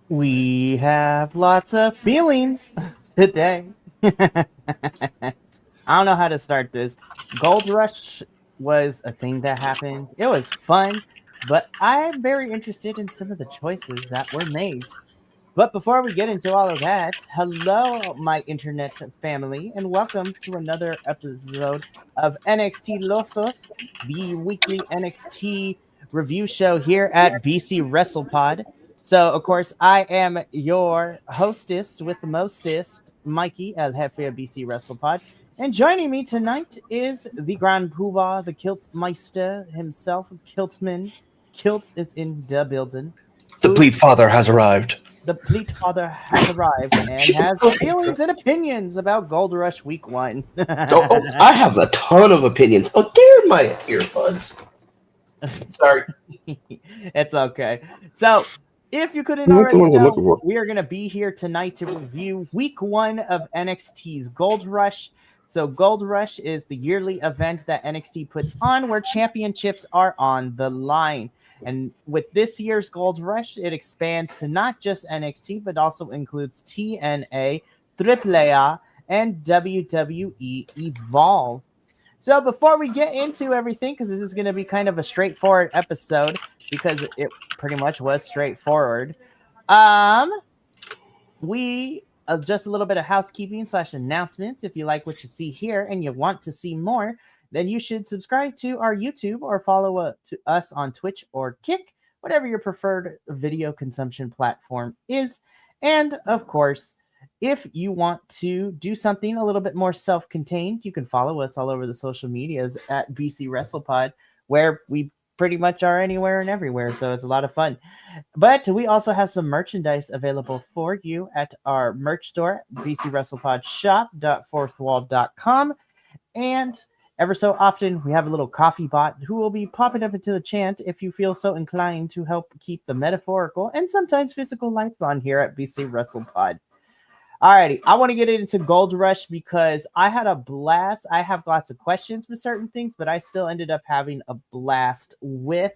We have lots of feelings today. I don't know how to start this. Gold Rush was a thing that happened. It was fun, but I'm very interested in some of the choices that were made. But before we get into all of that, hello, my internet family, and welcome to another episode of NXT Losos, the weekly NXT review show here at BC WrestlePod. So, of course, I am your hostess with the mostest, Mikey, El Jefe of BC WrestlePod. And joining me tonight is the Grand Poobah, the Kilt Meister himself, Kiltman. Kilt is in the building. The Who Bleed Father has arrived. the Pleat Father has arrived and has feelings and opinions about Gold Rush Week 1. I have a ton of opinions. Oh, dear, my earbuds. Sorry. It's okay. So, if you couldn't You like the already ones I'm looking tell, for. we are going to be here tonight to review Week 1 of NXT's Gold Rush. So, Gold Rush is the yearly event that NXT puts on where championships are on the line. And with this year's Gold Rush, it expands to not just NXT, but also includes TNA, AAA, and WWE EVOLVE. So before we get into everything, because this is going to be kind of a straightforward episode, because it pretty much was straightforward, um, we just a little bit of housekeeping / announcements. If you like what you see here and you want to see more, then you should subscribe to our YouTube or follow us on Twitch or Kick, whatever your preferred video consumption platform is. And of course, if you want to do something a little bit more self-contained, you can follow us all over the social medias at BC WrestlePod, where we pretty much are anywhere and everywhere. So it's a lot of fun. But we also have some merchandise available for you at our merch store, bcwrestlepodshop.fourthwall.com. And ever so often, we have a little coffee bot who will be popping up into the chant if you feel so inclined to help keep the metaphorical and sometimes physical lights on here at BC WrestlePod. Alrighty, I want to get into Gold Rush because I had a blast. I have lots of questions with certain things, but I still ended up having a blast with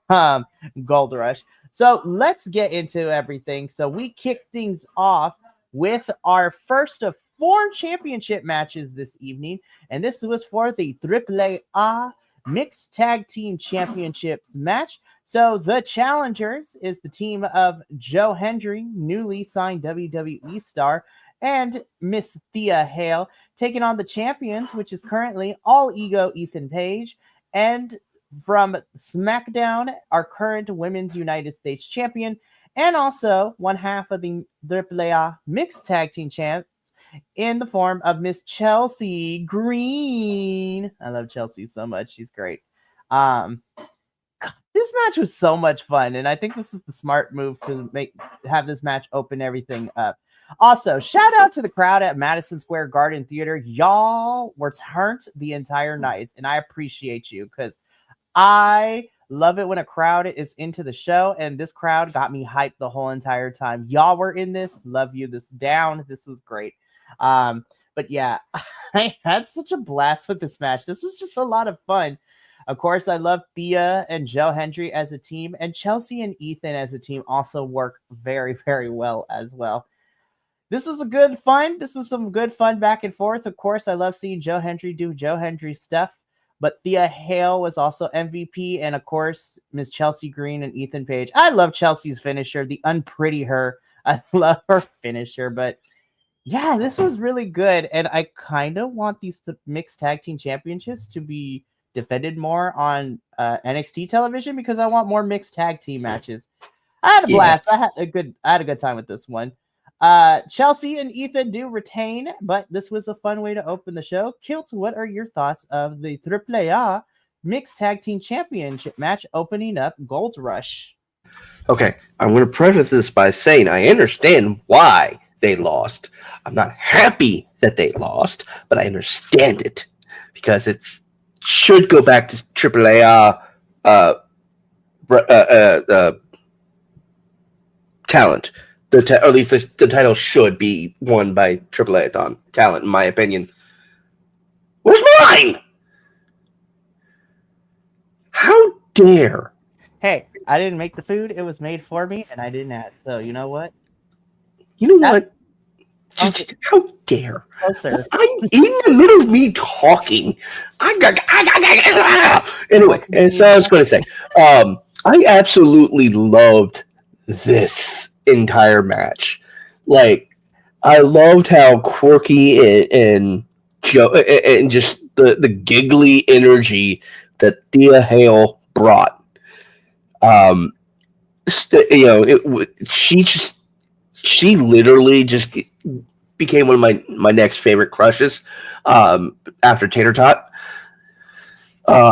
um, Gold Rush. So let's get into everything. So we kick things off with our first of 4 championship matches this evening, and this was for the AAA Mixed Tag Team Championships match. So the challengers is the team of Joe Hendry, newly signed WWE star, and Miss Thea Hale, taking on the champions, which is currently All Ego Ethan Page, and from SmackDown, our current Women's United States Champion, and also one half of the AAA Mixed Tag Team Champs in the form of Miss Chelsea Green. I love Chelsea so much. She's great. This match was so much fun, and I think this was the smart move to have this match open everything up. Also, shout out to the crowd at Madison Square Garden Theater. Y'all were turned the entire night, and I appreciate you because I love it when a crowd is into the show, and this crowd got me hyped the whole entire time. Y'all were in this. Love you. This down. This was great. But yeah, I had such a blast with this match. This was just a lot of fun. Of course, I love Thea and Joe Hendry as a team, and Chelsea and Ethan as a team also work very, very well as well. This was a good fun. This was some good fun back and forth. Of course, I love seeing Joe Hendry do Joe Hendry stuff. But Thea Hale was also MVP, and of course, Miss Chelsea Green and Ethan Page. I love Chelsea's finisher, the unpretty her. I love her finisher, but yeah, this was really good, and I kind of want these mixed tag team championships to be defended more on NXT television because I want more mixed tag team matches. I had a blast. Yes. I had a good time with this one. Chelsea and Ethan do retain, but this was a fun way to open the show. Kilt, what are your thoughts of the AAA Mixed Tag Team Championship match opening up Gold Rush? Okay, I'm going to preface this by saying I understand why they lost. I'm not happy that they lost, but I understand it because it should go back to AAA talent. Or at least the title should be won by AAA talent, in my opinion. Where's mine? How dare? Hey, I didn't make the food; it was made for me, and I didn't ask. So you know what? You know That, what? How dare? oh, sir. I'm in the middle of me talking. Anyway, and so I was going to say, I absolutely loved this entire match. Like, I loved how quirky and just the giggly energy that Thea Hale brought. She literally just became one of my next favorite crushes after Tater Tot.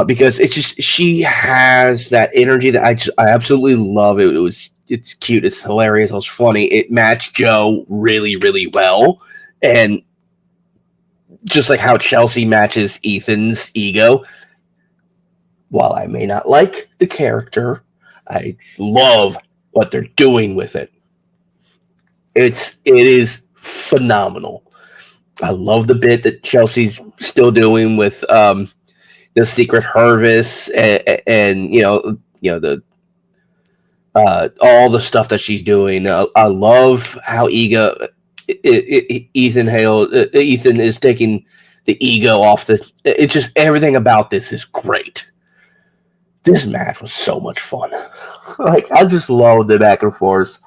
Because she has that energy that I absolutely love. It's cute, it's hilarious, it's funny. It matched Joe really, really well. And just like how Chelsea matches Ethan's ego, while I may not like the character, I love what they're doing with it. It is phenomenal. I love the bit that Chelsea's still doing with the Secret Harvest and the all the stuff that she's doing. I love how Ethan is taking the ego off the. It's just everything about this is great. This match was so much fun. Like, I just love the back and forth.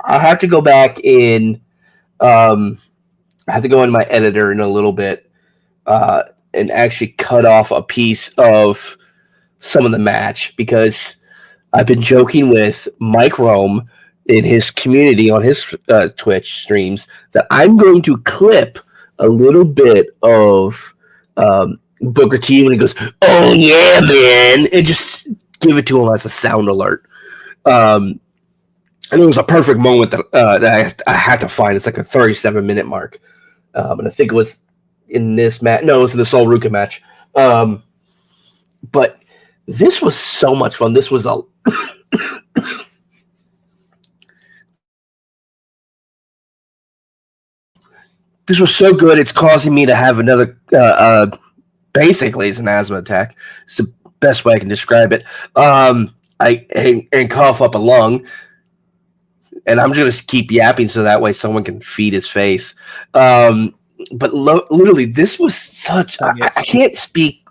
I have to go back in. I have to go in my editor in a little bit and actually cut off a piece of some of the match, because I've been joking with Mike Rome in his community on his Twitch streams that I'm going to clip a little bit of Booker T when he goes, "Oh yeah, man," and just give it to him as a sound alert. And it was a perfect moment that I had to find. It's like a 37-minute mark. And I think it was in this match. No, it was in the Sol Ruka match. But this was so much fun. This was this was so good. It's causing me to have another. Basically, it's an asthma attack. It's the best way I can describe it. And cough up a lung. And I'm just gonna keep yapping so that way someone can feed his face. But literally, this was such. I can't speak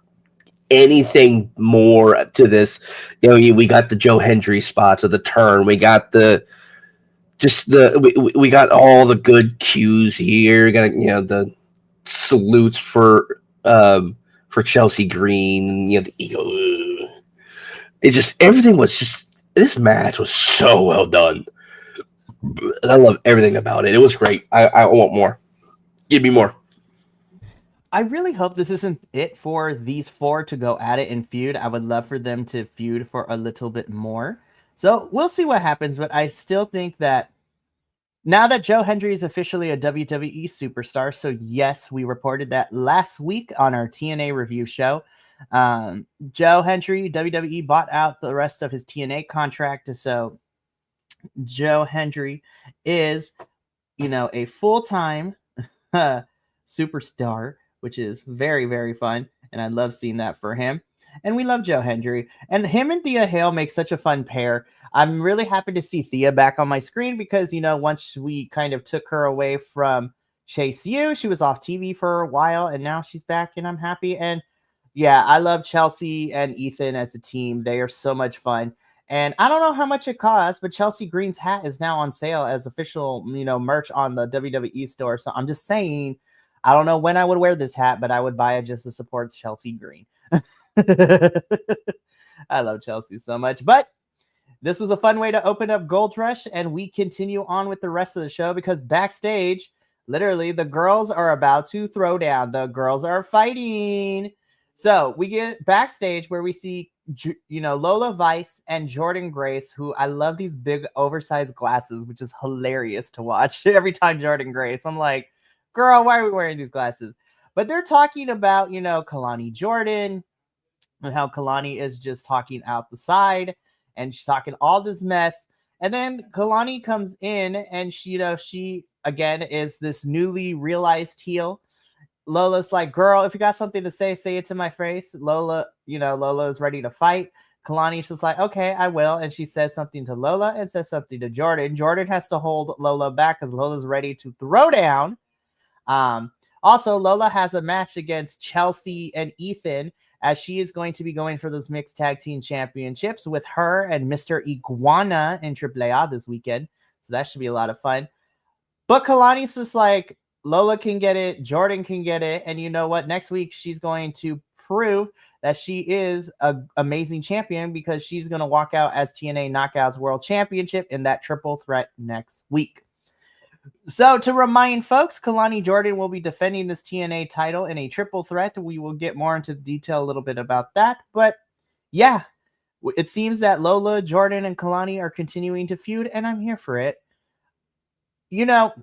anything more to this. We got the Joe Hendry spots of the turn. We got we got all the good cues here. We got the salutes for Chelsea Green. The ego. It's just everything was just. This match was so well done. And I love everything about it. It was great. I want more. Give me more. I really hope this isn't it for these four to go at it and feud. I would love for them to feud for a little bit more. So we'll see what happens, but I still think that now that Joe Hendry is officially a WWE superstar, so yes, we reported that last week on our TNA review show. Joe Hendry, WWE bought out the rest of his TNA contract, so Joe Hendry is, a full-time superstar, which is very, very fun. And I love seeing that for him. And we love Joe Hendry. And him and Thea Hale make such a fun pair. I'm really happy to see Thea back on my screen because, once we kind of took her away from Chase U, she was off TV for a while and now she's back and I'm happy. And yeah, I love Chelsea and Ethan as a team. They are so much fun. And I don't know how much it costs, but Chelsea Green's hat is now on sale as official, merch on the WWE store. So I'm just saying, I don't know when I would wear this hat, but I would buy it just to support Chelsea Green. I love Chelsea so much. But this was a fun way to open up Gold Rush, and we continue on with the rest of the show because backstage, literally, the girls are about to throw down. The girls are fighting. So we get backstage where we see, Lola Vice and Jordan Grace, who I love these big oversized glasses, which is hilarious to watch every time Jordan Grace. I'm like, girl, why are we wearing these glasses? But they're talking about, Kalani Jordan and how Kalani is just talking out the side and she's talking all this mess. And then Kalani comes in and she again is this newly realized heel. Lola's like, girl, if you got something to say it to my face. Lola is ready to fight. Kalani's just like, okay, I will. And she says something to Lola and says something to Jordan. Jordan has to hold Lola back because Lola's ready to throw down. Also, Lola has a match against Chelsea and Ethan, as she is going to be going for those mixed tag team championships with her and Mr. Iguana in AAA this weekend. So that should be a lot of fun. But Kalani's just like, Lola can get it, Jordan can get it, and you know what? Next week, she's going to prove that she is an amazing champion because she's going to walk out as TNA Knockouts World Championship in that triple threat next week. So to remind folks, Kalani Jordan will be defending this TNA title in a triple threat. We will get more into detail a little bit about that. But yeah, it seems that Lola, Jordan, and Kalani are continuing to feud, and I'm here for it. You know,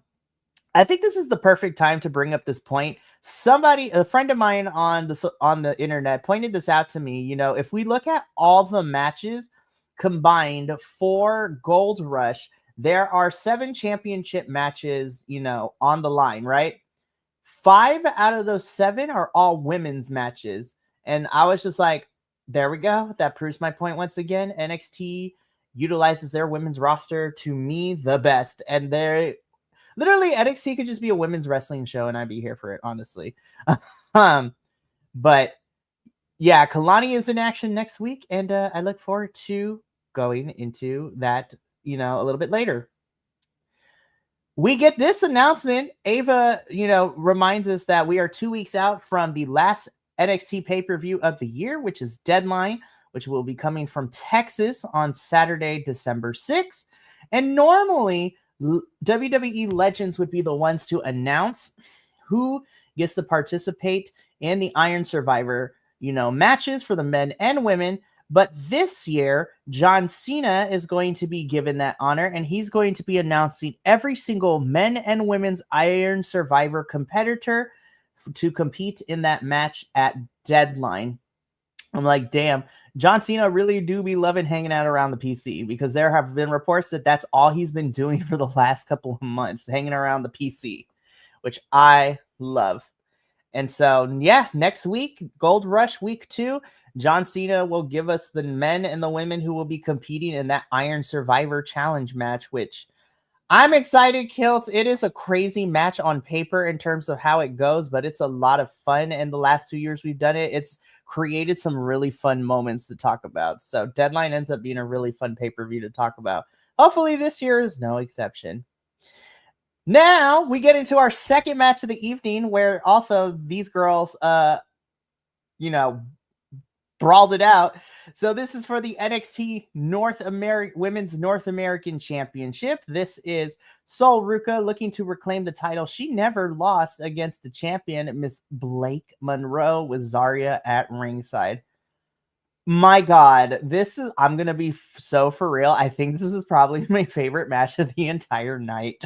I think this is the perfect time to bring up this point. A friend of mine on the internet pointed this out to me. You know, if we look at all the matches combined for Gold Rush, there are 7 championship matches, you know, on the line, right? 5 out of those 7 are all women's matches. And I was just like, there we go. That proves my point once again. NXT utilizes their women's roster to me the best. And they're literally, NXT could just be a women's wrestling show and I'd be here for it, honestly. But yeah, Kalani is in action next week. And I look forward to going into that, you know, a little bit later. We get this announcement. Ava, you know, reminds us that we are 2 weeks out from the last NXT pay-per-view of the year, which is Deadline, which will be coming from Texas on Saturday, December 6th. And normally, WWE Legends would be the ones to announce who gets to participate in the Iron Survivor, you know, matches for the men and women. But this year, John Cena is going to be given that honor, and he's going to be announcing every single men and women's Iron Survivor competitor to compete in that match at Deadline. I'm like, damn, John Cena really do be loving hanging out around the PC, because there have been reports that that's all he's been doing for the last couple of months, hanging around the PC, which I love. And so, yeah, next week, Gold Rush week 2, John Cena will give us the men and the women who will be competing in that Iron Survivor Challenge match, which I'm excited, Kilt. It is a crazy match on paper in terms of how it goes, but it's a lot of fun. And the last 2 years we've done it, it's created some really fun moments to talk about. So Deadline ends up being a really fun pay-per-view to talk about. Hopefully this year is no exception. Now we get into our second match of the evening, where also these girls, you know, brawled it out. So this is for the NXT Women's North American Championship. This is Sol Ruka looking to reclaim the title. She never lost against the champion, Miss Blake Monroe, with Zarya at ringside. My God, I'm going to be so for real. I think this was probably my favorite match of the entire night.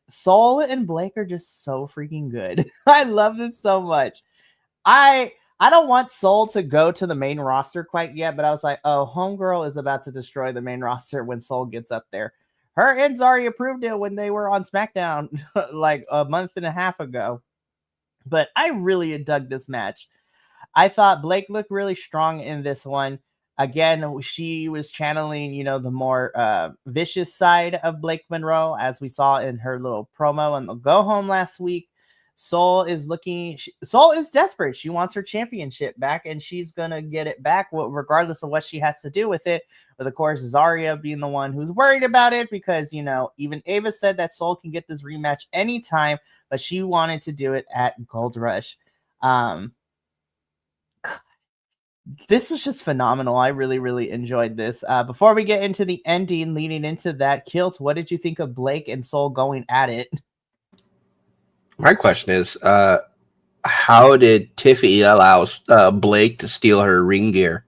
Sol and Blake are just so freaking good. I love this so much. I don't want Sol to go to the main roster quite yet, but I was like, oh, Homegirl is about to destroy the main roster when Sol gets up there. Her and Zarya proved it when they were on SmackDown like a month and a half ago. But I really dug this match. I thought Blake looked really strong in this one. Again, she was channeling, you know, the more vicious side of Blake Monroe, as we saw in her little promo on the Go Home last week. Sol is desperate. She wants her championship back, and she's gonna get it back regardless of what she has to do with it. But of course, Zarya being the one who's worried about it, because, you know, even Ava said that Sol can get this rematch anytime, but she wanted to do it at Gold Rush. This was just phenomenal. I really, really enjoyed this. Before we get into the ending leading into that, Kilt, what did you think of Blake and Sol going at it? My question is, how did Tiffany allow Blake to steal her ring gear?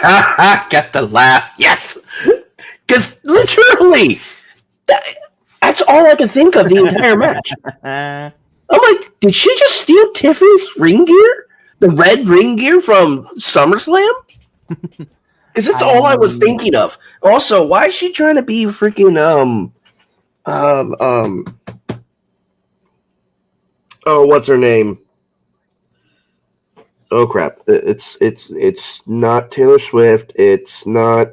Got the laugh. Yes! Because literally, that's all I could think of the entire match. I'm like, did she just steal Tiffany's ring gear? The red ring gear from SummerSlam? Because that's all I was thinking of. Also, why is she trying to be freaking, oh, what's her name? Oh crap! It's not Taylor Swift. It's not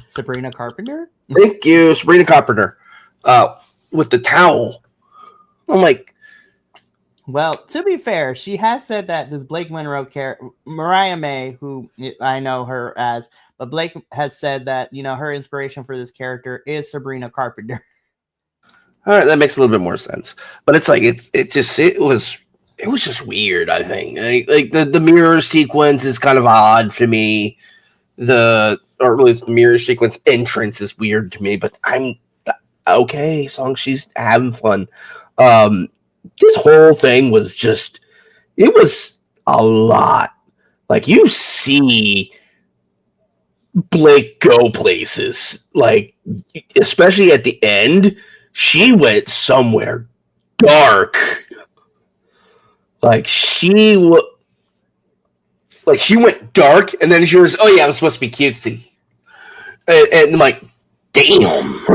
Sabrina Carpenter. Thank you, Sabrina Carpenter. With the towel. I'm like, well, to be fair, she has said that this Blake Monroe character, Mariah May, who I know her as, but Blake has said that, you know, her inspiration for this character is Sabrina Carpenter. all right, that makes a little bit more sense. But it's like it was just weird. I think like the mirror sequence is kind of odd to me. The mirror sequence entrance is weird to me, but I'm okay as long as she's having fun. This whole thing was just, it was a lot. Like, you see Blake go places, like, especially at the end, she went somewhere dark. Like, she went dark, and then she was, oh yeah, I'm supposed to be cutesy. And I'm like, damn.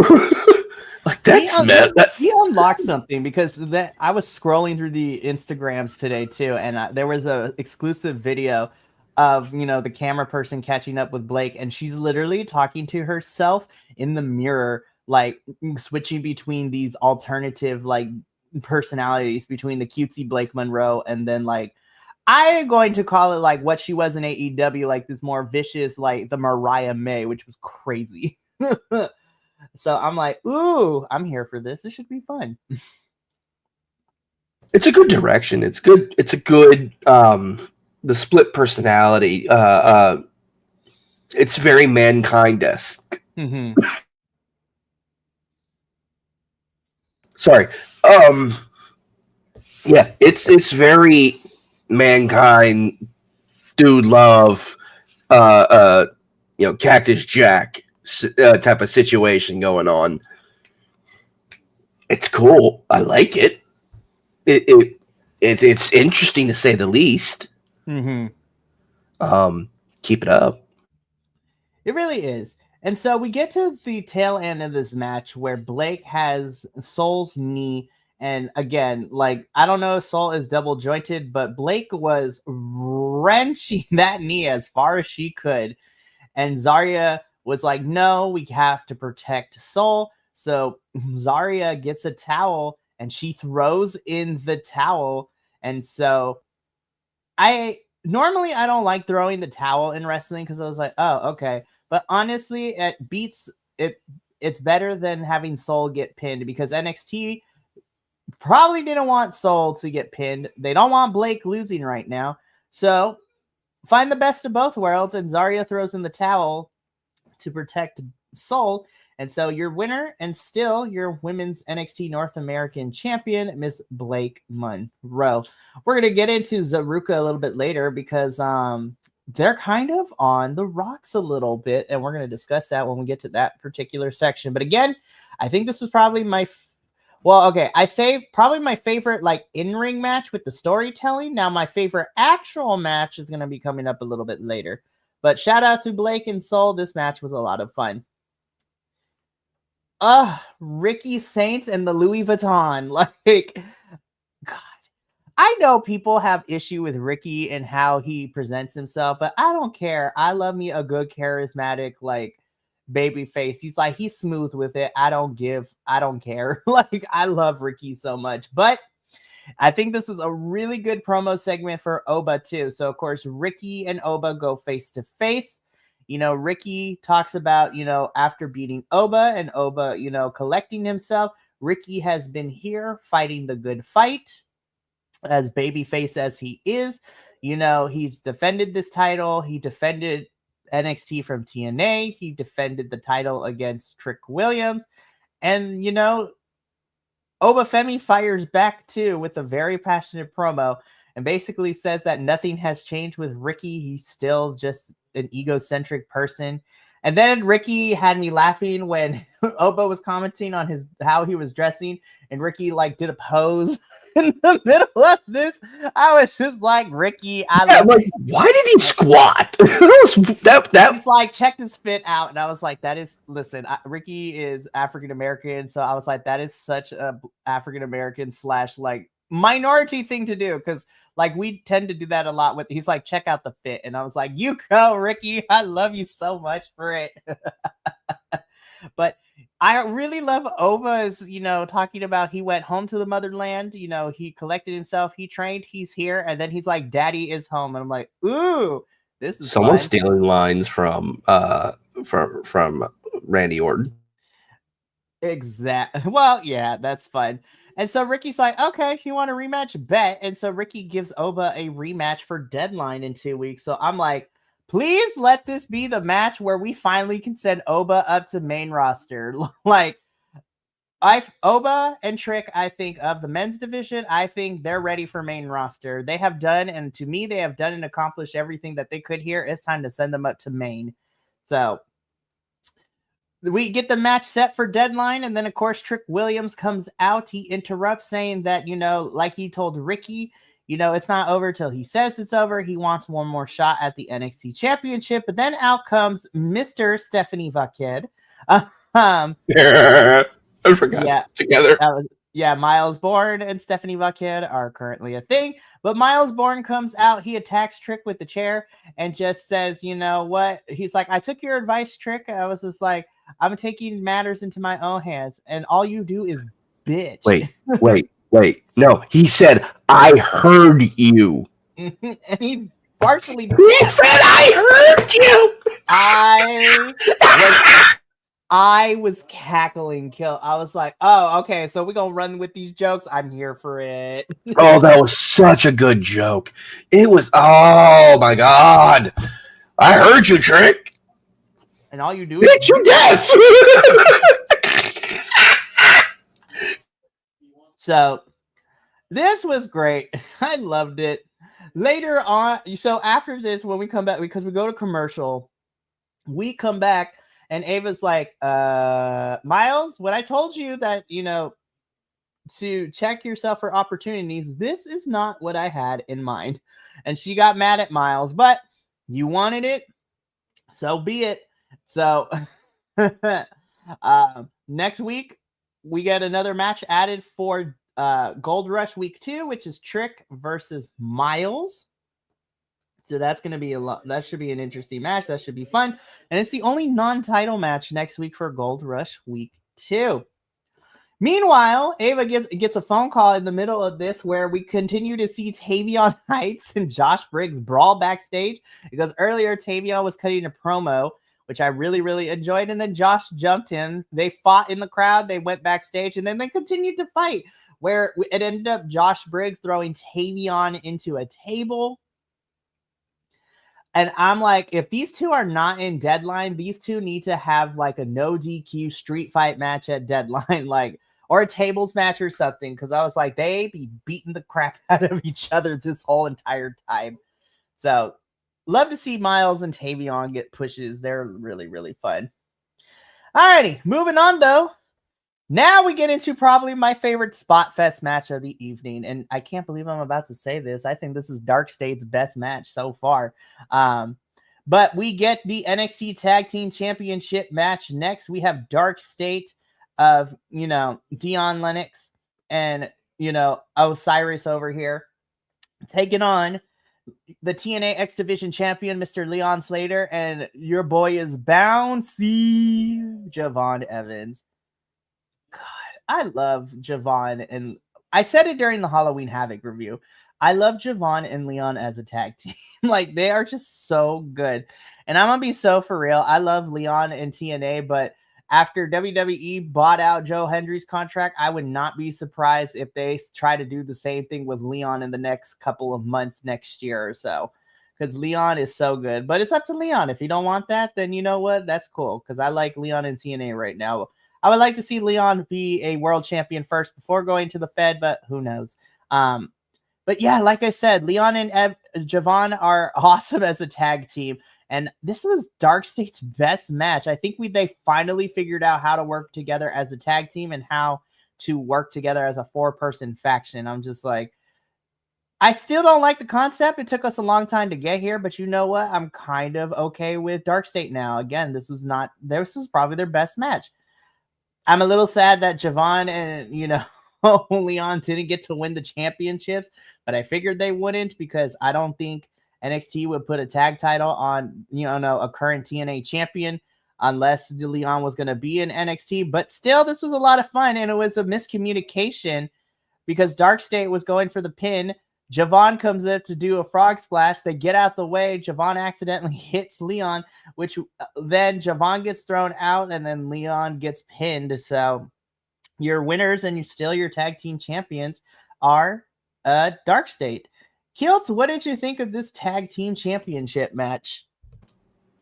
Like, that's he unlocked something, because that I was scrolling through the Instagrams today too, and there was a exclusive video of, you know, the camera person catching up with Blake, and she's literally talking to herself in the mirror, like switching between these alternative like personalities between the cutesy Blake Monroe and then like, I'm going to call it like what she was in AEW, like this more vicious, like the Mariah May, which was crazy. So I'm like, ooh, I'm here for this. This should be fun. It's a good direction. It's good. It's a good, the split personality. It's very Mankind-esque. Mm-hmm. Sorry. Yeah, it's very Mankind, Dude Love, Cactus Jack type of situation going on. It's cool. I like it. It's interesting to say the least. Mm-hmm. Keep it up. It really is. And so we get to the tail end of this match where Blake has Soul's knee. And again, like, I don't know if Soul is double jointed, but Blake was wrenching that knee as far as she could. And Zarya was like, no, we have to protect Soul. So Zarya gets a towel and she throws in the towel. And so normally I don't like throwing the towel in wrestling because I was like, oh, okay. But honestly, it's better than having Soul get pinned, because NXT probably didn't want Soul to get pinned. They don't want Blake losing right now. So find the best of both worlds, and Zarya throws in the towel to protect Soul. And so your winner and still your women's NXT North American champion, Miss Blake Monroe. We're going to get into Zaruka a little bit later because they're kind of on the rocks a little bit, and we're going to discuss that when we get to that particular section. But again, I think this was probably I say probably my favorite like in-ring match with the storytelling. Now my favorite actual match is going to be coming up a little bit later. But shout out to Blake and Soul. This match was a lot of fun. Ricky Saints and the Louis Vuitton. Like, God. I know people have issue with Ricky and how he presents himself, but I don't care. I love me a good charismatic, like, baby face. He's smooth with it. I don't care. Like, I love Ricky so much. But I think this was a really good promo segment for Oba too. So of course, Ricky and Oba go face to face. You know, Ricky talks about, you know, after beating Oba and Oba, you know, collecting himself, Ricky has been here fighting the good fight as babyface as he is. You know, he's defended this title. He defended NXT from TNA. He defended the title against Trick Williams. And, you know, Oba Femi fires back too with a very passionate promo and basically says that nothing has changed with Ricky. He's still just an egocentric person. And then Ricky had me laughing when Oba was commenting on how he was dressing, and Ricky like did a pose in the middle of this. I was just like, Ricky, why did he squat? He's like, check this fit out. And I was like, Ricky is African-American. So I was like, that is such a African-American / like minority thing to do. Because Like, we tend to do that a lot with, he's like, check out the fit. And I was like, you go, Ricky. I love you so much for it. But I really love Ova's, talking about he went home to the motherland. He collected himself. He trained. He's here. And then he's like, Daddy is home. And I'm like, ooh, this is someone's fun. stealing lines from Randy Orton. Exactly. Well, yeah, that's fun. And so Ricky's like, okay, you want a rematch? Bet. And so Ricky gives Oba a rematch for Deadline in 2 weeks. So I'm like, please let this be the match where we finally can send Oba up to main roster. Like, Oba and Trick, I think, of the men's division, I think they're ready for main roster. They have done, and to me, they have done and accomplished everything that they could here. It's time to send them up to main. So we get the match set for Deadline, and then, of course, Trick Williams comes out. He interrupts, saying that, like he told Ricky, it's not over till he says it's over. He wants one more shot at the NXT Championship. But then out comes Mr. Stephanie Vaqued. I forgot. Yeah, together. Miles Bourne and Stephanie Vaqued are currently a thing. But Miles Bourne comes out. He attacks Trick with the chair and just says, you know what? He's like, I took your advice, Trick. I was just like, I'm taking matters into my own hands. And all you do is bitch. Wait. No, he said, I heard you. And he partially did. He said, I heard you. I was cackling, Kill. I was like, oh, okay, so we're going to run with these jokes. I'm here for it. Oh, that was such a good joke. It was, oh, my God. I heard you, Trick. And all you do is... you deaf. So, this was great. I loved it. Later on, so after this, when we come back, because we go to commercial, we come back, and Ava's like, Miles, when I told you that, to check yourself for opportunities, this is not what I had in mind. And she got mad at Miles, but you wanted it, so be it. So next week, we get another match added for Gold Rush Week 2, which is Trick versus Miles. So that's going to be that should be an interesting match. That should be fun. And it's the only non-title match next week for Gold Rush Week 2. Meanwhile, Ava gets a phone call in the middle of this where we continue to see Tavion Heights and Josh Briggs brawl backstage, because earlier Tavion was cutting a promo, which I really, really enjoyed. And then Josh jumped in. They fought in the crowd. They went backstage, and then they continued to fight, where it ended up Josh Briggs throwing Tavion into a table. And I'm like, if these two are not in Deadline, these two need to have like a no DQ street fight match at Deadline, like, or a tables match or something. Because I was like, they be beating the crap out of each other this whole entire time. So, love to see Miles and Tavion get pushes. They're really, really fun. Alrighty, moving on though. Now we get into probably my favorite Spot Fest match of the evening. And I can't believe I'm about to say this. I think this is Dark State's best match so far. But we get the NXT Tag Team Championship match next. We have Dark State of, Dion Lennox and, Osiris over here taking on the TNA X Division champion, Mr. Leon Slater. And your boy is bouncy Javon Evans. I love Javon, and I said it during the Halloween Havoc review. I love Javon and Leon as a tag team. Like, they are just so good. And I'm going to be so for real. I love Leon and TNA, but after WWE bought out Joe Hendry's contract, I would not be surprised if they try to do the same thing with Leon in the next couple of months next year or so. Because Leon is so good. But it's up to Leon. If you don't want that, then you know what? That's cool. Because I like Leon and TNA right now. I would like to see Leon be a world champion first before going to the Fed, but who knows? But yeah, like I said, Leon and Javon are awesome as a tag team. And this was Dark State's best match. I think they finally figured out how to work together as a tag team and how to work together as a 4-person faction. I'm just like, I still don't like the concept. It took us a long time to get here, but you know what? I'm kind of okay with Dark State now. Again, this was probably their best match. I'm a little sad that Javon and, Leon didn't get to win the championships, but I figured they wouldn't because I don't think NXT would put a tag title on, a current TNA champion unless Leon was going to be in NXT. But still, this was a lot of fun, and it was a miscommunication because Dark State was going for the pin. Javon comes up to do a frog splash. They get out the way. Javon accidentally hits Leon, which then Javon gets thrown out, and then Leon gets pinned. So your winners and still your tag team champions are Dark State. Kilt, what did you think of this tag team championship match?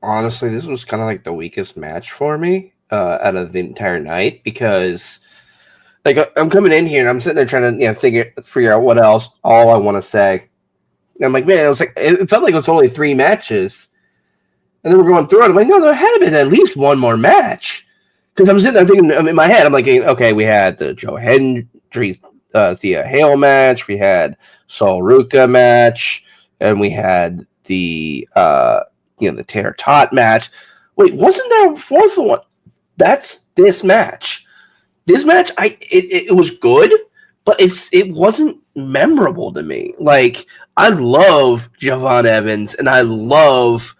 Honestly, this was kind of like the weakest match for me out of the entire night because, like, I'm coming in here and I'm sitting there trying to figure out what else all I want to say. And I'm like, man, it felt like it was only 3 matches, and then we're going through it. I'm like, no, there had to been at least one more match because I'm sitting there thinking in my head, I'm like, okay, we had the Joe Hendry Thea Hale match, we had Sol Ruka match, and we had the the Taylor Tot match. Wait, wasn't there a 4th one? That's this match. This match, it was good, but it wasn't memorable to me. Like, I love Javon Evans and I love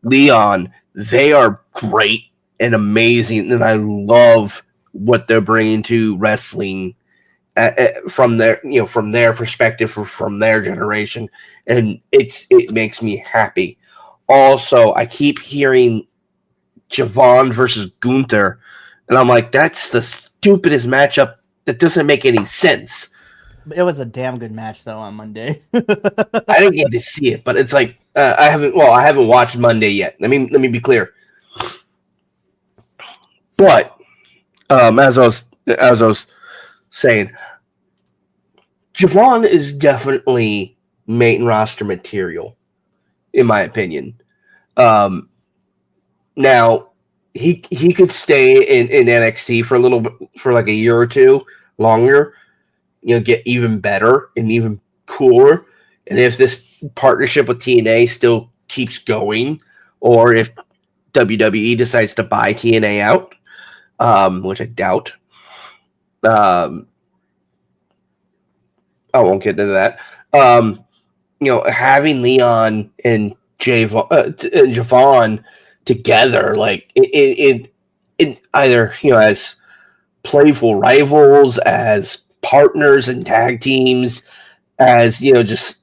Leon. They are great and amazing, and I love what they're bringing to wrestling from their perspective, from their generation, and it makes me happy. Also, I keep hearing Javon versus Gunther, and I'm like, that's the stupidest matchup that doesn't make any sense. It was a damn good match though on Monday. I didn't get to see it, but it's like I haven't watched Monday yet. Let me be clear. But as I was saying, Javon is definitely main roster material, in my opinion. Now he could stay in NXT for a little bit, for like a year or two longer, get even better and even cooler. And if this partnership with TNA still keeps going, or if WWE decides to buy TNA out, which I doubt, I won't get into that. Having Leon and Javon together, like in either as playful rivals, as partners and tag teams, as just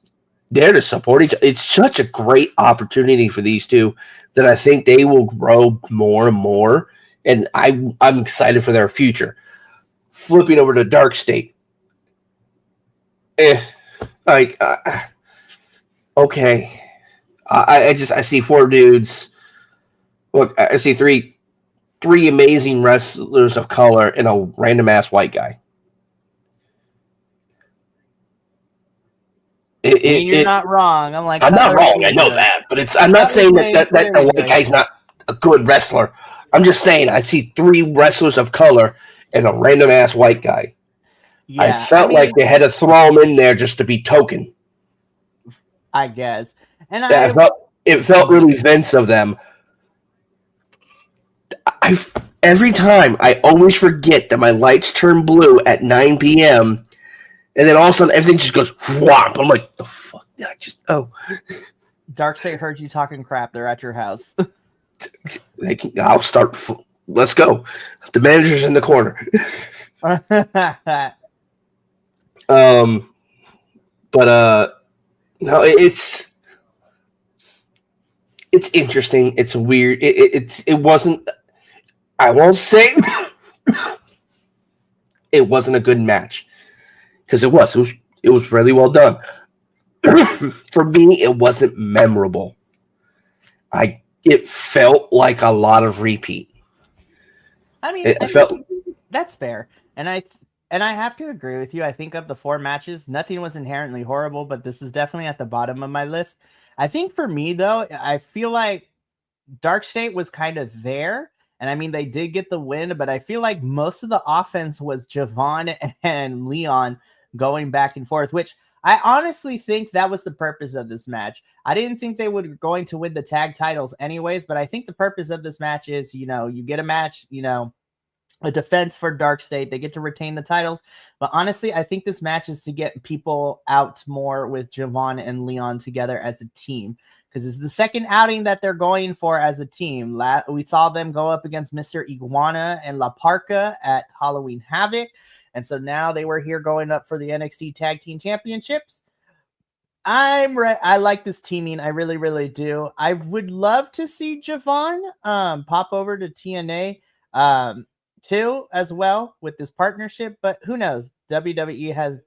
there to support each other. It's such a great opportunity for these two that I think they will grow more and more, and I'm excited for their future. Flipping over to Dark State. Okay. I see 4 dudes. Look, I see three amazing wrestlers of color and a random ass white guy. You're not wrong. I'm not wrong. I know that, but I'm not saying that the white guy's not a good wrestler. I'm just saying I see 3 wrestlers of color and a random ass white guy. Yeah, I felt like they had to throw him in there just to be token, I guess. And it felt really Vince of them. Every time I always forget that my lights turn blue at 9 p.m. and then all of a sudden everything just goes whomp. I'm like, the fuck did I just? Oh, Darkseid heard you talking crap. They're at your house. I'll start. Let's go. The manager's in the corner. But no, it's interesting. It's weird. It wasn't. I won't say it wasn't a good match, because it was really well done. For me, it wasn't memorable. It felt like a lot of repeat. I mean, that's fair, and I have to agree with you. I think of the 4 matches, nothing was inherently horrible, but this is definitely at the bottom of my list. I think for me, though, I feel like Dark State was kind of there, and I mean, they did get the win, but I feel like most of the offense was Javon and Leon going back and forth, which I honestly think that was the purpose of this match. I didn't think they were going to win the tag titles anyways, but I think the purpose of this match is, you get a match, a defense for Dark State. They get to retain the titles. But honestly, I think this match is to get people out more with Javon and Leon together as a team, because it's the second outing that they're going for as a team. We saw them go up against Mr. Iguana and La Parca at Halloween Havoc. And so now they were here going up for the NXT Tag Team Championships. I like this teaming. I really, really do. I would love to see Javon pop over to TNA too as well with this partnership, but who knows? WWE has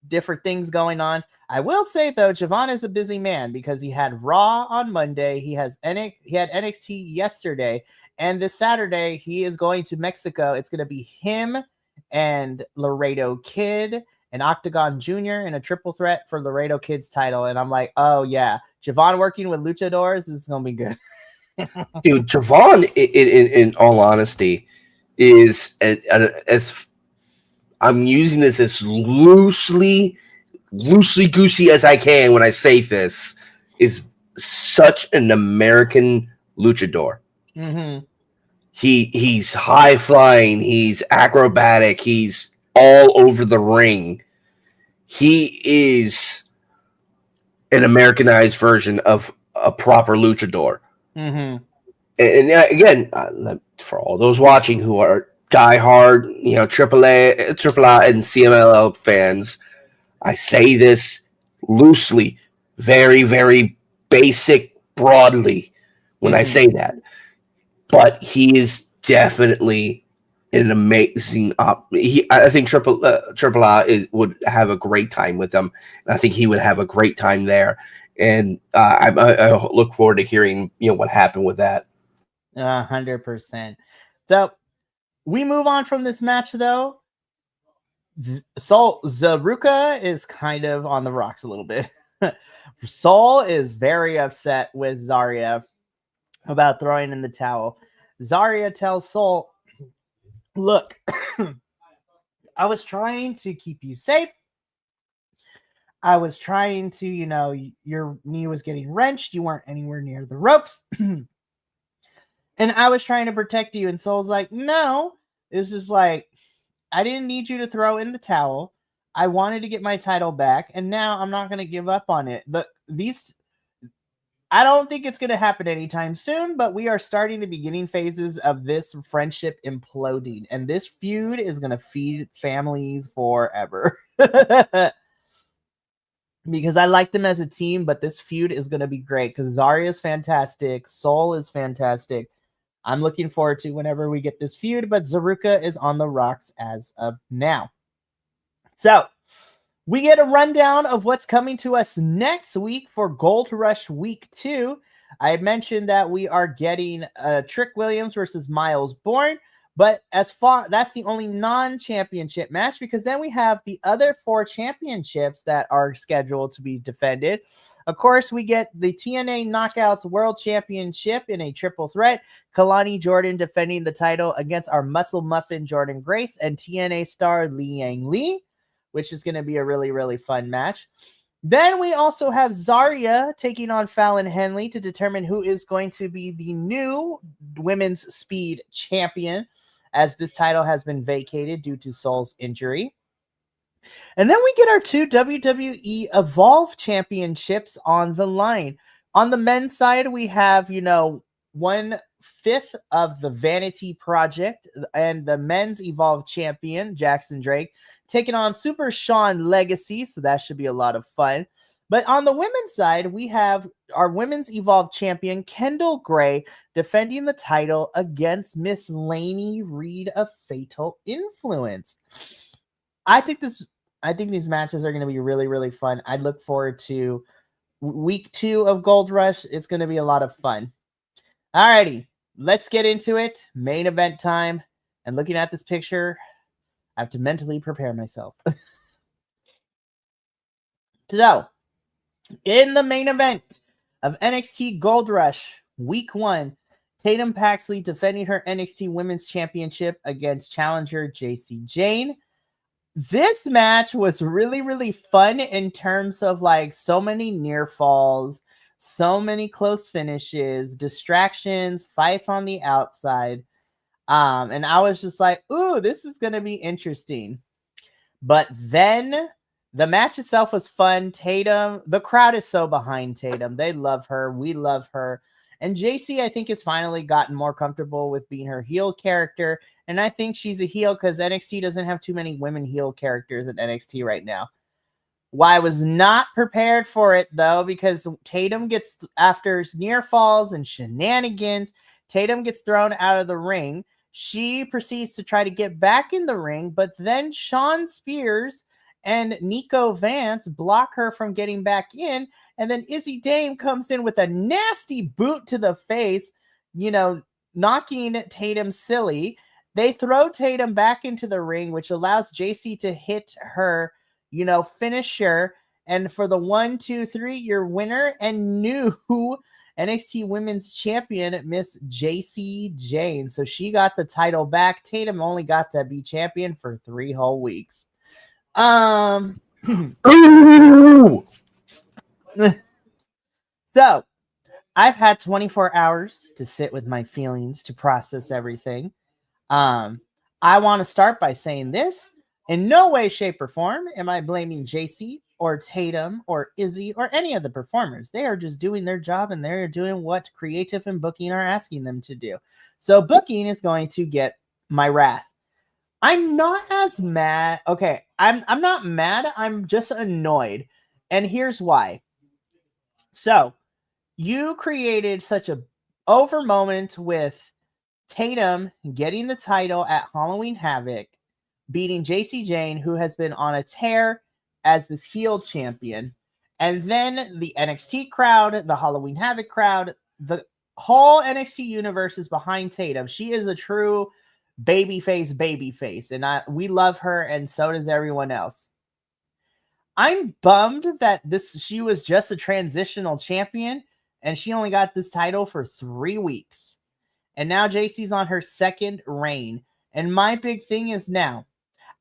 different things going on. I will say though, Javon is a busy man because he had Raw on Monday, he had NXT yesterday, and this Saturday he is going to Mexico. It's going to be him and Laredo Kid and Octagon Jr. in a triple threat for Laredo Kid's title. And I'm like, oh yeah, Javon working with luchadors, this is gonna be good. Dude, Javon, in all honesty, is as I'm using this as loosely goosey as I can when I say this, is such an American luchador. Mm-hmm. He's high flying, he's acrobatic, he's all over the ring. He is an Americanized version of a proper luchador. Mm-hmm. And again, for all those watching who are diehard, AAA and CMLL fans, I say this loosely, very, very basic, broadly when I say that. But he is definitely an amazing I think AAA would have a great time with them. And I think he would have a great time there. And I look forward to hearing what happened with that. 100%. So we move on from this match though. So Zaruka is kind of on the rocks a little bit. Sol is very upset with Zarya about throwing in the towel. Zarya tells Sol, look, I was trying to keep you safe. I was trying to, your knee was getting wrenched. You weren't anywhere near the ropes. And I was trying to protect you. And Sol's like, no, this is like, I didn't need you to throw in the towel. I wanted to get my title back. And now I'm not going to give up on it. I don't think it's going to happen anytime soon, but we are starting the beginning phases of this friendship imploding. And this feud is going to feed families forever. Because I like them as a team, but this feud is going to be great because Zarya is fantastic. Sol is fantastic. I'm looking forward to whenever we get this feud, but Zaruka is on the rocks as of now. So we get a rundown of what's coming to us next week for Gold Rush Week 2. I mentioned that we are getting Trick Williams versus Miles Bourne, but that's the only non-championship match, because then we have the other 4 championships that are scheduled to be defended. Of course, we get the TNA Knockouts World Championship in a triple threat. Kalani Jordan defending the title against our Muscle Muffin Jordan Grace and TNA star Li Yang Lee, which is going to be a really, really fun match. Then we also have Zarya taking on Fallon Henley to determine who is going to be the new Women's Speed Champion, as this title has been vacated due to Sol's injury. And then we get our 2 WWE EVOLVE championships on the line. On the men's side, we have, 1/5 of the Vanity Project and the men's EVOLVE champion, Jackson Drake, taking on Super Sean Legacy. So that should be a lot of fun. But on the women's side, we have our women's EVOLVE champion, Kendall Gray, defending the title against Miss Lainey Reed of Fatal Influence. I think these matches are going to be really, really fun. I look forward to week 2 of Gold Rush. It's going to be a lot of fun. Alrighty, let's get into it. Main event time. And looking at this picture, I have to mentally prepare myself. So, in the main event of NXT Gold Rush Week 1, Tatum Paxley defending her NXT Women's Championship against challenger JC Jane. This match was really, really fun in terms of so many near falls, so many close finishes, distractions, fights on the outside. And I was just like, ooh, this is going to be interesting. But then the match itself was fun. Tatum, the crowd is so behind Tatum. They love her. We love her. And JC, I think, has finally gotten more comfortable with being her heel character. And I think she's a heel because NXT doesn't have too many women heel characters at NXT right now. Why I was not prepared for it, though, because Tatum gets, after near falls and shenanigans, Tatum gets thrown out of the ring. She proceeds to try to get back in the ring, but then Shawn Spears and Nico Vance block her from getting back in. And then Izzy Dame comes in with a nasty boot to the face, knocking Tatum silly. They throw Tatum back into the ring, which allows JC to hit her, finisher. And for the 1, 2, 3, your winner and new NXT Women's Champion, Miss JC Jane. So she got the title back. Tatum only got to be champion for 3 whole weeks. So I've had 24 hours to sit with my feelings, to process everything. I want to start by saying this. In no way, shape, or form am I blaming JC or Tatum or Izzy or any of the performers. They are just doing their job, and they're doing what creative and booking are asking them to do. So booking is going to get my wrath. I'm not as mad. Okay, I'm not mad. I'm just annoyed. And here's why. So you created such a over moment with Tatum getting the title at Halloween Havoc, beating JC Jane, who has been on a tear as this heel champion. And then the NXT crowd, the Halloween Havoc crowd, the whole NXT universe is behind Tatum. She is a true babyface. And we love her, and so does everyone else. I'm bummed that she was just a transitional champion, and she only got this title for 3 weeks. And now JC's on her second reign. And my big thing is now,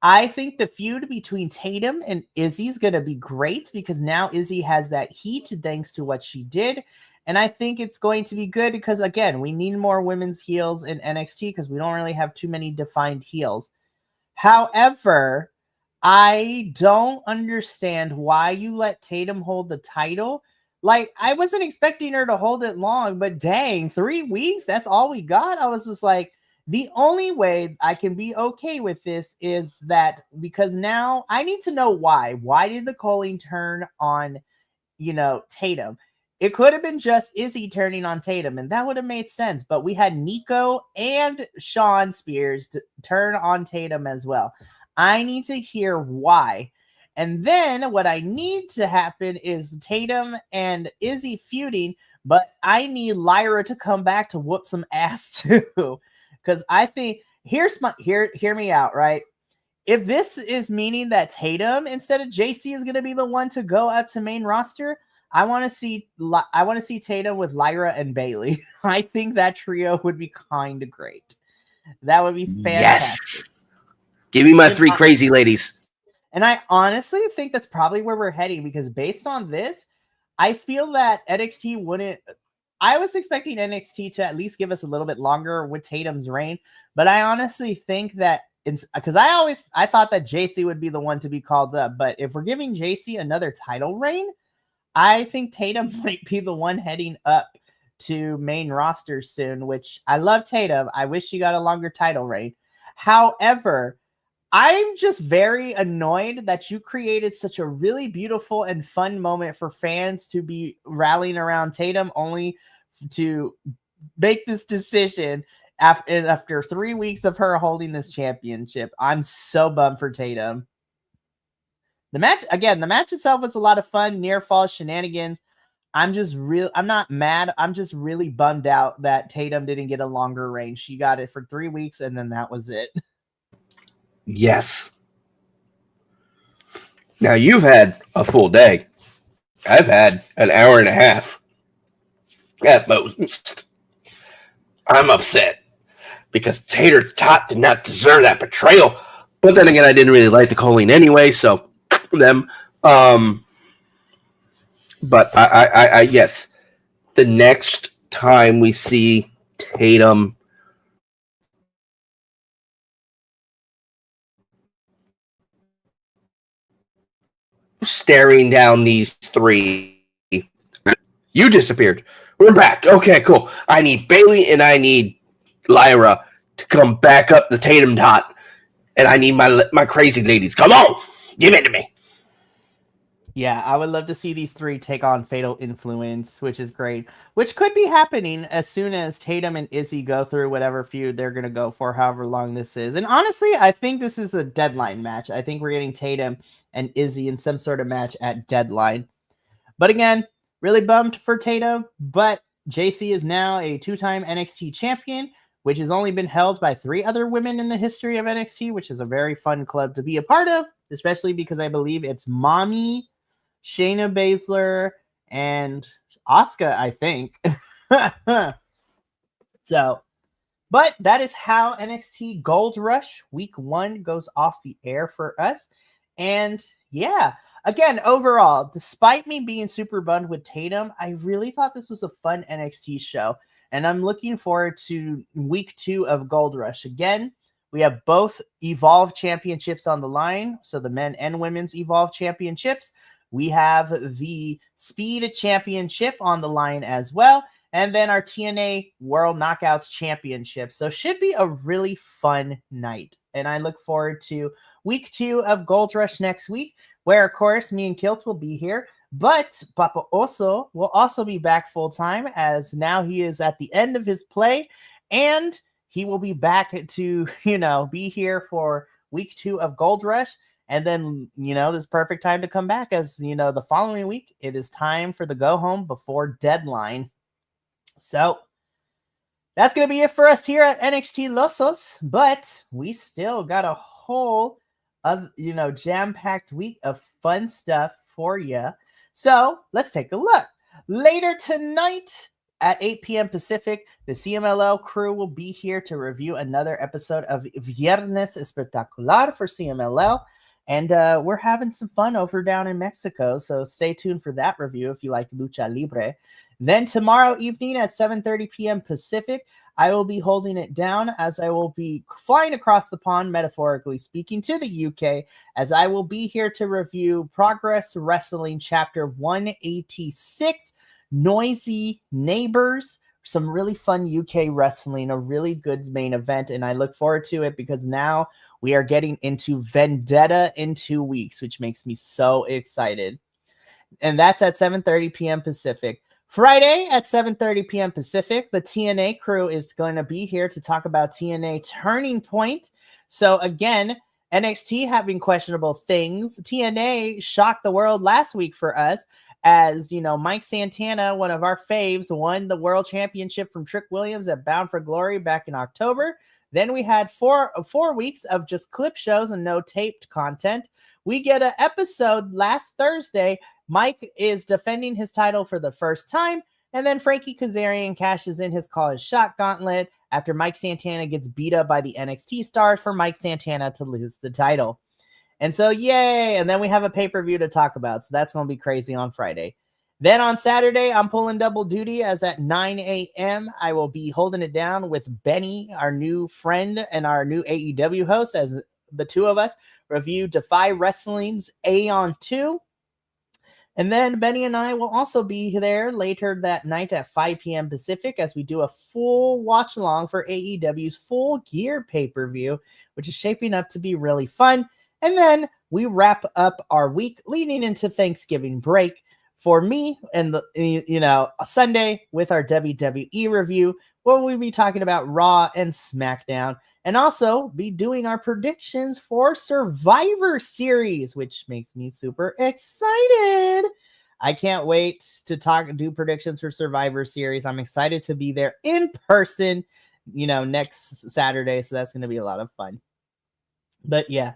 I think the feud between Tatum and Izzy is going to be great because now Izzy has that heat thanks to what she did. And I think it's going to be good because, again, we need more women's heels in NXT because we don't really have too many defined heels. However, I don't understand why you let Tatum hold the title. Like, I wasn't expecting her to hold it long, but dang, 3 weeks? That's all we got? I was just like, the only way I can be okay with this is that because now I need to know why. Why did the calling turn on, Tatum? It could have been just Izzy turning on Tatum, and that would have made sense. But we had Nico and Shawn Spears to turn on Tatum as well. I need to hear why. And then what I need to happen is Tatum and Izzy feuding, but I need Lyra to come back to whoop some ass too. Because I think, hear me out, right? If this is meaning that Tatum instead of JC is going to be the one to go up to main roster, I want to see Tatum with Lyra and Bailey. I think that trio would be kind of great. That would be fantastic. Yes. Give me my 3 crazy ladies. And I honestly think that's probably where we're heading because based on this, I feel that NXT wouldn't. I was expecting NXT to at least give us a little bit longer with Tatum's reign, but I honestly think that it's because I thought that JC would be the one to be called up. But if we're giving JC another title reign, I think Tatum might be the one heading up to main roster soon, which I love Tatum. I wish she got a longer title reign. However, I'm just very annoyed that you created such a really beautiful and fun moment for fans to be rallying around Tatum only to make this decision after 3 weeks of her holding this championship. I'm so bummed for Tatum. The match itself was a lot of fun, near fall shenanigans. I'm not mad. I'm just really bummed out that Tatum didn't get a longer reign. She got it for 3 weeks and then that was it. Yes. Now you've had a full day. I've had an hour and a half at most. I'm upset because Tater Tot did not deserve that betrayal. But then again, I didn't really like the Colleen anyway, so them. But I yes, the next time we see Tatum staring down these three. You disappeared. We're back. Okay, cool. I need Bailey and I need Lyra to come back up the Tatum dot. And I need my crazy ladies. Come on. Give it to me. Yeah, I would love to see these three take on Fatal Influence, which is great. Which could be happening as soon as Tatum and Izzy go through whatever feud they're going to go for, however long this is. And honestly, I think this is a Deadline match. I think we're getting Tatum and Izzy in some sort of match at Deadline. But again, really bummed for Tatum. But JC is now a 2-time NXT champion, which has only been held by 3 other women in the history of NXT, which is a very fun club to be a part of, especially because I believe it's Mommy, Shayna Baszler, and Asuka, I think. So, but that is how NXT Gold Rush Week 1 goes off the air for us. And yeah, again, overall, despite me being super bummed with Tatum, I really thought this was a fun NXT show. And I'm looking forward to Week 2 of Gold Rush. Again, we have both Evolve championships on the line. So the men and women's Evolve championships. We have the Speed Championship on the line as well. And then our TNA World Knockouts Championship. So should be a really fun night. And I look forward to Week 2 of Gold Rush next week, where, of course, me and Kilt will be here. But Papa Oso will also be back full-time, as now he is at the end of his play. And he will be back to, be here for Week 2 of Gold Rush. And then, this perfect time to come back, as, the following week, it is time for the go home before Deadline. So that's going to be it for us here at NXT Losos. But we still got a whole, jam-packed week of fun stuff for you. So let's take a look. Later tonight at 8 p.m. Pacific, the CMLL crew will be here to review another episode of Viernes Espectacular for CMLL. And we're having some fun over down in Mexico, so stay tuned for that review if you like Lucha Libre. Then tomorrow evening at 7:30 p.m. Pacific, I will be holding it down, as I will be flying across the pond, metaphorically speaking, to the UK, as I will be here to review Progress Wrestling Chapter 186, Noisy Neighbors. Some really fun UK wrestling, a really good main event, and I look forward to it because now we are getting into Vendetta in 2 weeks, which makes me so excited. And that's at 7:30 p.m. Pacific. Friday at 7:30 p.m. Pacific, the TNA crew is going to be here to talk about TNA Turning Point. So again, NXT having questionable things. TNA shocked the world last week for us, as Mike Santana, one of our faves, won the world championship from Trick Williams at Bound for Glory back in October. Then we had four weeks of just clip shows and no taped content. We get an episode last Thursday. Mike is defending his title for the first time. And then Frankie Kazarian cashes in his college shot gauntlet after Mike Santana gets beat up by the NXT stars for Mike Santana to lose the title. And so, yay. And then we have a pay-per-view to talk about. So that's going to be crazy on Friday. Then on Saturday, I'm pulling double duty, as at 9 a.m. I will be holding it down with Benny, our new friend and our new AEW host, as the two of us review Defy Wrestling's Aeon 2. And then Benny and I will also be there later that night at 5 p.m. Pacific, as we do a full watch along for AEW's Full Gear pay-per-view, which is shaping up to be really fun. And then we wrap up our week leading into Thanksgiving break. For me, and a Sunday with our WWE review, where we'll be talking about Raw and SmackDown, and also be doing our predictions for Survivor Series, which makes me super excited. I can't wait to do predictions for Survivor Series. I'm excited to be there in person, next Saturday. So that's going to be a lot of fun. But yeah.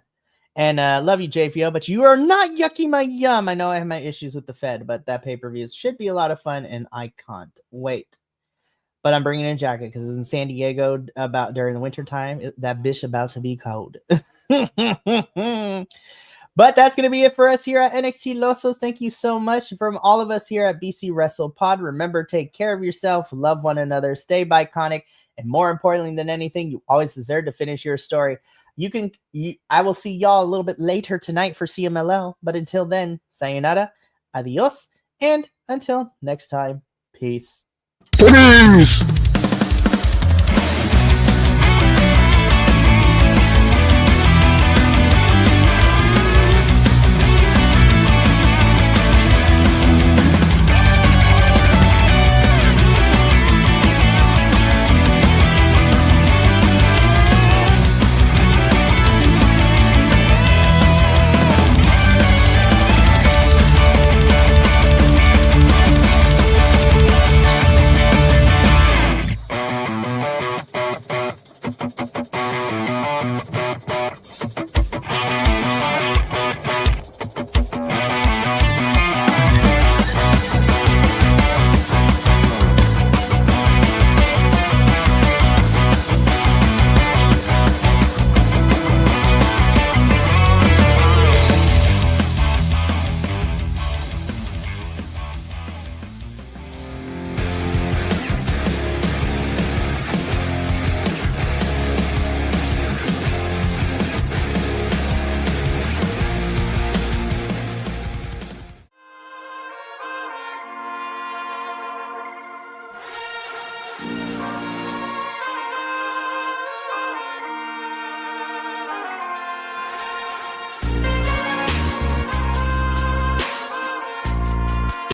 And love you, JVO, but you are not yucking my yum. I know I have my issues with the Fed, but that pay-per-view should be a lot of fun, and I can't wait. But I'm bringing in a jacket because in San Diego about during the winter time, that bitch about to be cold. But that's going to be it for us here at NXT Losos. Thank you so much from all of us here at BC Wrestle Pod. Remember, take care of yourself, love one another, stay Bi-Conic, and more importantly than anything, you always deserve to finish your story I will see y'all a little bit later tonight for CMLL. But until then, sayonara, adios, and until next time, peace. Peace!